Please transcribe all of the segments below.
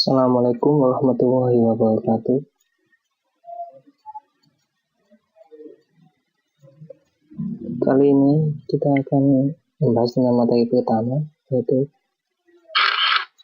Assalamualaikum warahmatullahi wabarakatuh. Kali ini kita akan membahas tentang materi pertama, yaitu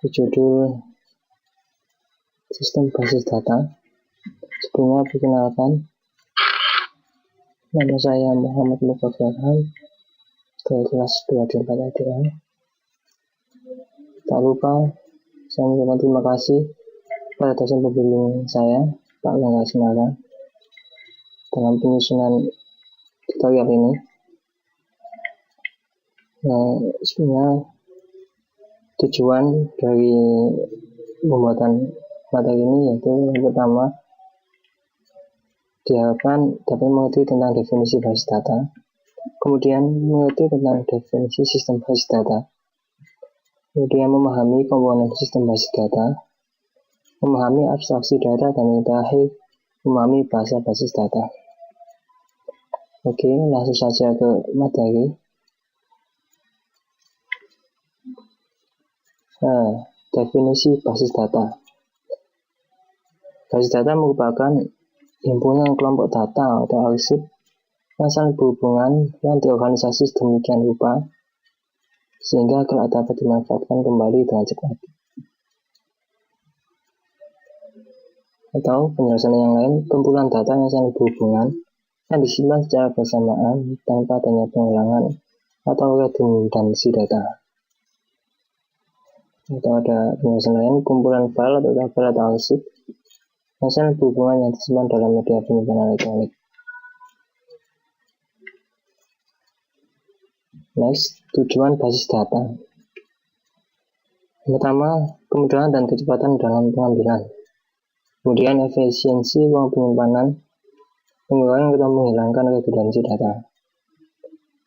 berjudul Sistem Basis Data. Sebelumnya perkenalkan, nama saya Muhammad Muka Farhan dari kelas 2 di 4 ADA. Tak lupa saya mengucapkan terima kasih pada dosen pembimbing saya, Pak Langga Semarang, dalam penyusunan tutorial ini. Sebenarnya tujuan dari pembuatan materi ini yaitu yang pertama, diharapkan dapat mengerti tentang definisi basis data, kemudian mengerti tentang definisi sistem basis data, kemudian memahami komponen sistem basis data, memahami abstraksi data, dan yang terakhir memahami bahasa basis data. Oke, langsung saja ke materi. Definisi basis data. Basis data merupakan himpunan kelompok data atau arsip yang saling berhubungan yang diorganisasi sedemikian rupa sehingga kelak dapat dimanfaatkan kembali dengan cepat. Atau penjelasan yang lain, kumpulan data yang saling berhubungan yang disimpan secara bersamaan tanpa adanya pengulangan atau redundansi data. Atau ada penjelasan lain, kumpulan file atau tabel atau arsip yang saling berhubungan yang disimpan dalam media penyimpanan elektronik. Next, tujuan basis data. Pertama, kemudahan dan kecepatan dalam pengambilan. Kemudian efisiensi ruang penyimpanan, mengurangi atau menghilangkan redundansi data.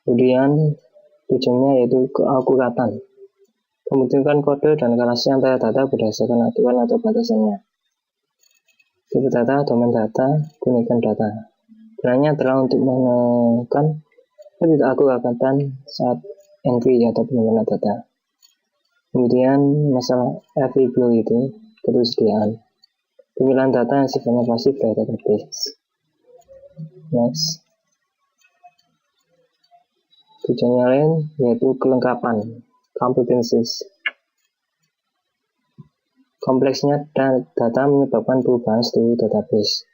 Kemudian tujuannya yaitu keakuratan, membentukkan kode dan relasi antara data berdasarkan aturan atau batasannya. Tipe data, domain data, gunakan data. Gunanya adalah untuk menekan ketidakakuratan saat entry atau penyimpanan data. Kemudian masalah availability, ketersediaan. Pemilihan data yang sifatnya pasif dari database. Next. Tujuan yang lain yaitu kelengkapan, competencies. Kompleksnya data menyebabkan perubahan struktur database.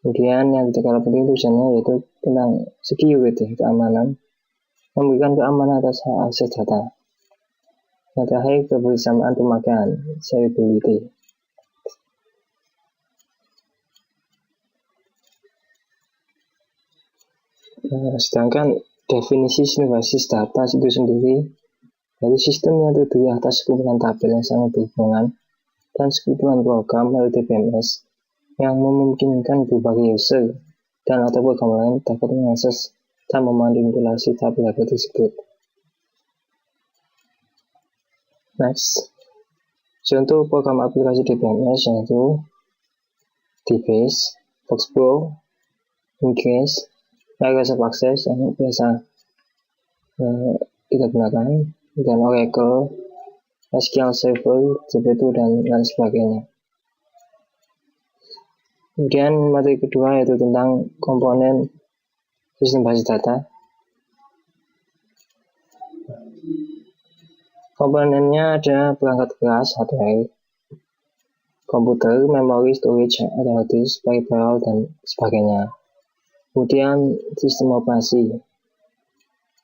Kemudian yang ketiga penting tujuannya yaitu tentang security, keamanan, memberikan keamanan atas hak akses data. Yang terakhir kebersamaan pemakaian, shareability. Sedangkan definisi sistem basis data itu sendiri yaitu sistem yang terdiri atas sekumpulan tabel yang saling berhubungan dan sekumpulan program LTPMS yang memungkinkan berbagai user dan atau program lain dapat mengakses dan memanipulasi tabel-tabel tersebut. Next, contoh program aplikasi DBMS yaitu DBase, Foxpro, Ingress, Microsoft Access yang biasa kita gunakan, dan Oracle, SQL Server, JP2, dan lain sebagainya. Kemudian materi kedua yaitu tentang komponen sistem basis data. Komponennya ada perangkat keras, hardware, komputer, memori, storage, atau hard disk, peripheral, dan sebagainya. Kemudian sistem operasi,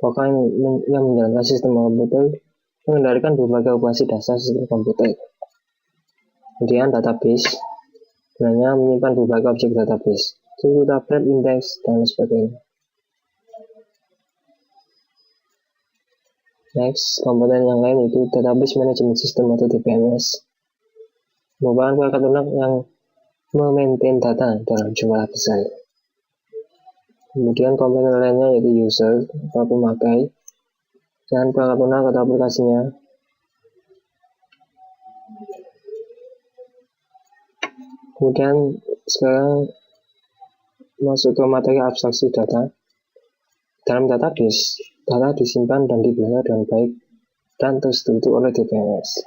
program yang menjalankan sistem komputer mengendalikan berbagai operasi dasar sistem komputer. Kemudian database, gunanya menyimpan berbagai objek database, struktur tabel, indeks, dan sebagainya. Next, komponen yang lain yaitu database management system atau DBMS, merupakan perangkat lunak yang memaintain data dalam jumlah besar. Kemudian komponen lainnya yaitu user atau pemakai dan perangkat lunak atau aplikasinya. Kemudian sekarang masuk ke materi abstraksi data. Dalam database, data disimpan dan dipelihara dengan baik dan terstruktur oleh DBMS.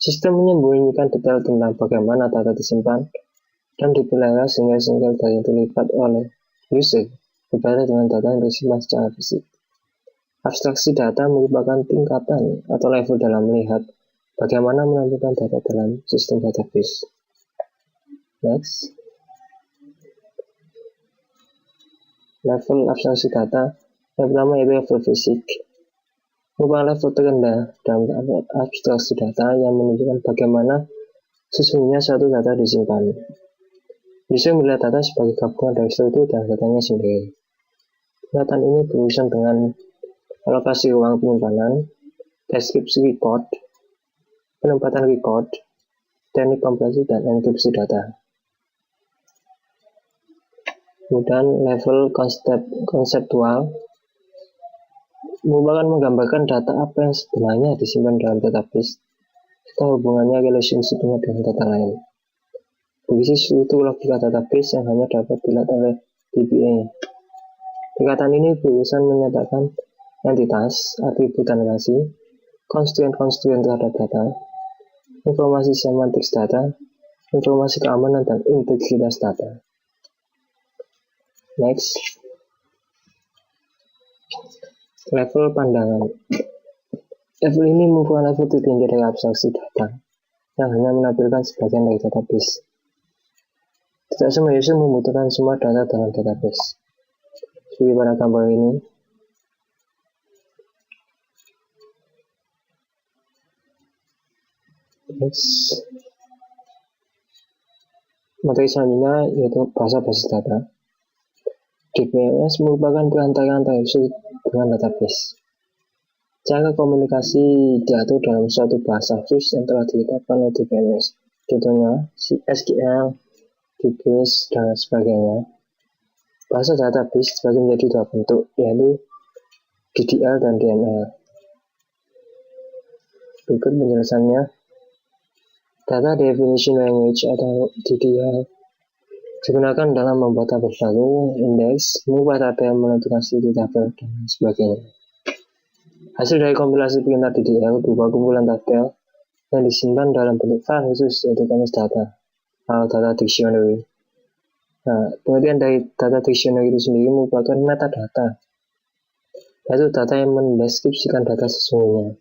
Sistem menyembunyikan detail tentang bagaimana data disimpan dan dipelihara sehingga single data yang terlibat oleh user berbeda dengan data yang disimpan secara fisik. Abstraksi data merupakan tingkatan atau level dalam melihat bagaimana menampilkan data dalam sistem database. Next. Level abstraksi data yang pertama yaitu level fisik. Merupakan level terendah dalam abstraksi data yang menunjukkan bagaimana sesungguhnya suatu data disimpan. User melihat data sebagai gabungan dari struktur dan datanya sendiri. Tingkatan ini berurusan dengan alokasi ruang penyimpanan, deskripsi record, penempatan record, teknik kompresi dan enkripsi data. Kemudian level konseptual merupakan menggambarkan data apa yang sebenarnya disimpan dalam database serta hubungannya relationship-nya dengan data lain. Berisi struktur logika database yang hanya dapat dilihat oleh DBA. Tingkatan ini berurusan menyatakan entitas, atribut dan relasi, konstruen-konstruen terhadap data, informasi semantik data, informasi keamanan dan integritas data. Next. Level pandangan. Level ini merupakan level tertinggi dari abstraksi data yang hanya menampilkan sebagian dari database. Tidak semua user membutuhkan semua data dalam database. Seperti pada gambar ini. Next. Materi selanjutnya yaitu bahasa basis data. DBMS merupakan perantara antara user dengan database. Cara komunikasi diatur dalam suatu bahasa khusus yang telah ditetapkan oleh DBMS. Contohnya SQL, DBase, dan sebagainya. Bahasa database dibagi menjadi dua bentuk, yaitu DDL dan DML. Berikut penjelasannya. Data Definition Language atau DDL digunakan dalam membuat tabel baru, indeks, mengubah tabel, menentukan struktur tabel, dan sebagainya. Hasil dari kompilasi perintah DDL berupa kumpulan tabel yang disimpan dalam bentuk file khusus yaitu kemas data atau data dictionary. Nah, pengertian dari data dictionary itu sendiri merupakan metadata, yaitu data yang mendeskripsikan data sesungguhnya.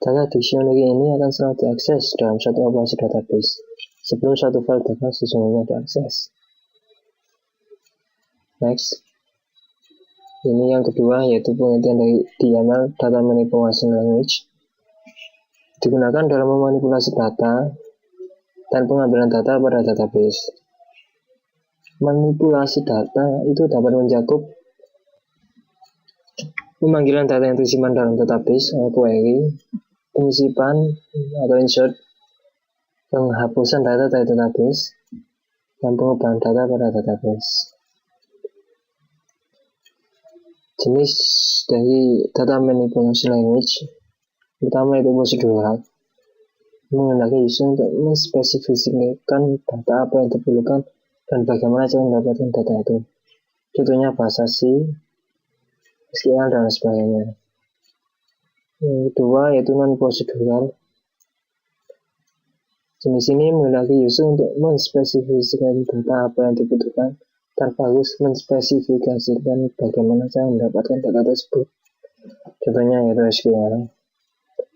Data dictionary ini akan selalu diakses dalam suatu operasi database sebelum suatu file data sesungguhnya diakses. Next. Ini yang kedua yaitu pengertian dari DML, Data Manipulation Language. Digunakan dalam memanipulasi data dan pengambilan data pada database. Manipulasi data itu dapat mencakup pemanggilan data yang tersimpan dalam database atau query, penyisipan atau insert, penghapusan data dari database, dan pengubahan data pada database. Jenis dari data manipulation language pertama itu prosedural, menghendaki user untuk menspesifikasikan data apa yang diperlukan dan bagaimana cara mendapatkan data itu. Contohnya bahasa C, SQL, dan sebagainya. Yang kedua yaitu non-prosedural. Jenis ini menghendaki user untuk menspesifikasikan data apa yang dibutuhkan tanpa harus menspesifikasikan bagaimana cara mendapatkan data tersebut. Contohnya yaitu SQL.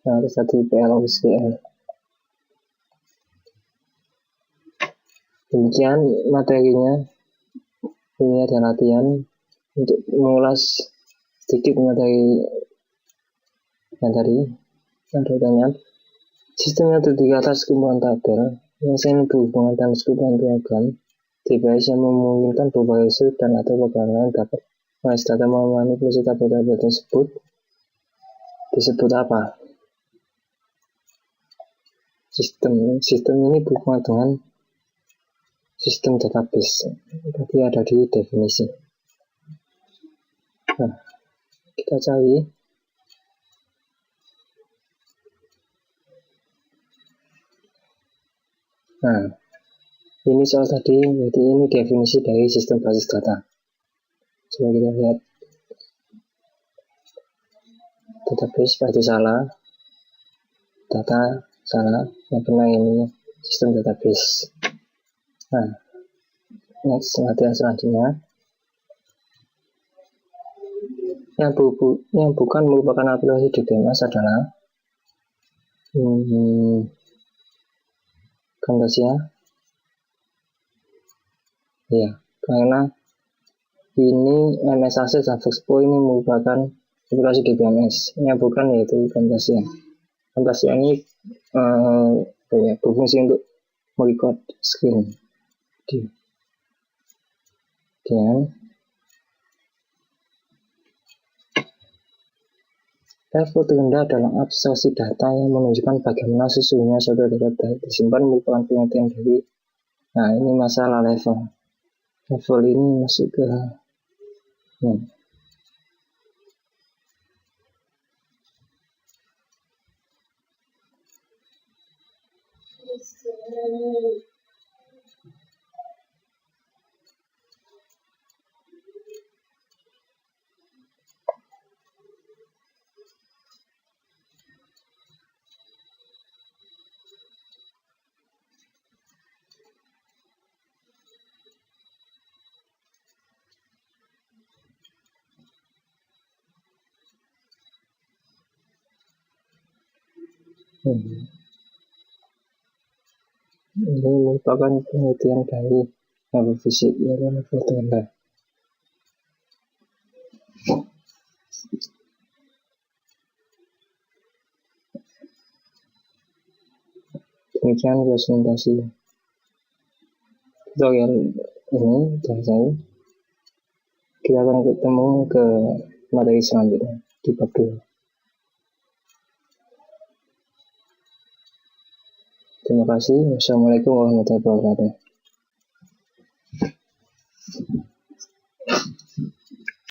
Nah, terus tadi PL/SQL. Demikian materinya. Ini ada latihan untuk mengulas sedikit materi yang tadi. Ada pertanyaan. Sistemnya terdiri atas kumpulan tabel yang saling berhubungan dengan kumpulan program device yang memungkinkan berbagai user dan atau program lain dapat mengakses data memanipulasi tabel-tabel tersebut. Disebut apa? Sistem ini berhubungan dengan sistem database. Tadi ada di definisi. Nah, kita cari. Nah, ini soal tadi, jadi ini definisi dari sistem basis data. Coba kita lihat. Database pasti salah. Data salah, yang benar ini sistem database. Nah, next latihan selanjutnya. Yang bukan merupakan aplikasi di DMS adalah Camtasia. Ya, karena ini MS Access dan Expo ini merupakan aplikasi di DMS. Yang bukan yaitu Camtasia. Camtasia ini berfungsi untuk merecord screen. Dan level terendah dalam abstraksi data yang menunjukkan bagaimana sesungguhnya suatu data disimpan merupakan pengertian dari. Nah, ini masalah level. Level ini masuk ke ini merupakan penelitian dari level fisik yaitu level terendah. Demikian presentasi tutorial ini dari saya. Kita akan ketemu ke materi selanjutnya di bab 2. Terima kasih. Wassalamualaikum warahmatullahi wabarakatuh.